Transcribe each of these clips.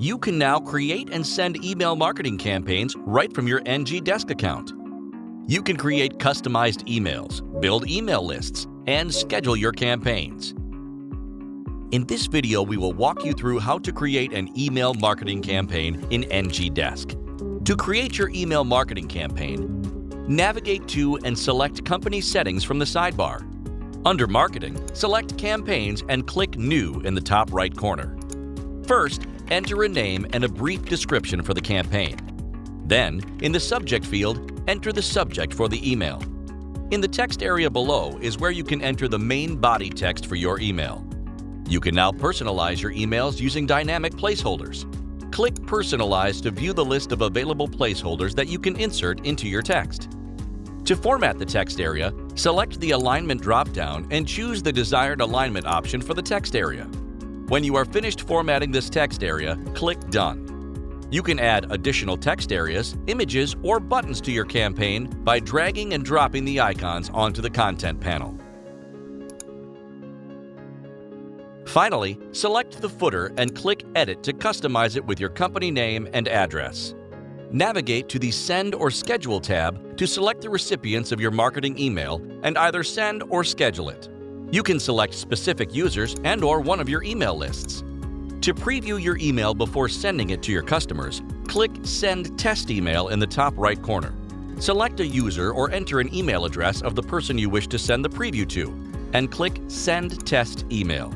You can now create and send email marketing campaigns right from your ngDesk account. You can create customized emails, build email lists, and schedule your campaigns. In this video, we will walk you through how to create an email marketing campaign in ngDesk. To create your email marketing campaign, navigate to and select Company Settings from the sidebar. Under Marketing, select Campaigns and click New in the top right corner. First, enter a name and a brief description for the campaign. Then, in the subject field, enter the subject for the email. In the text area below is where you can enter the main body text for your email. You can now personalize your emails using dynamic placeholders. Click Personalize to view the list of available placeholders that you can insert into your text. To format the text area, select the Alignment drop-down and choose the desired alignment option for the text area. When you are finished formatting this text area, click Done. You can add additional text areas, images, or buttons to your campaign by dragging and dropping the icons onto the content panel. Finally, select the footer and click Edit to customize it with your company name and address. Navigate to the Send or Schedule tab to select the recipients of your marketing email and either send or schedule it. You can select specific users and/or one of your email lists. To preview your email before sending it to your customers, click Send Test Email in the top right corner. Select a user or enter an email address of the person you wish to send the preview to, and click Send Test Email.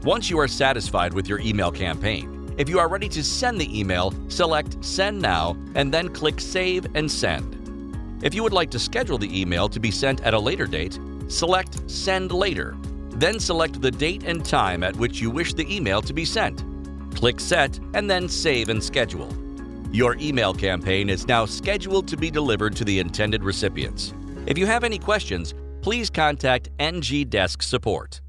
Once you are satisfied with your email campaign, if you are ready to send the email, select Send Now and then click Save and Send. If you would like to schedule the email to be sent at a later date, select Send Later. Then select the date and time at which you wish the email to be sent. Click Set and then Save and Schedule. Your email campaign is now scheduled to be delivered to the intended recipients. If you have any questions, please contact ngDesk support.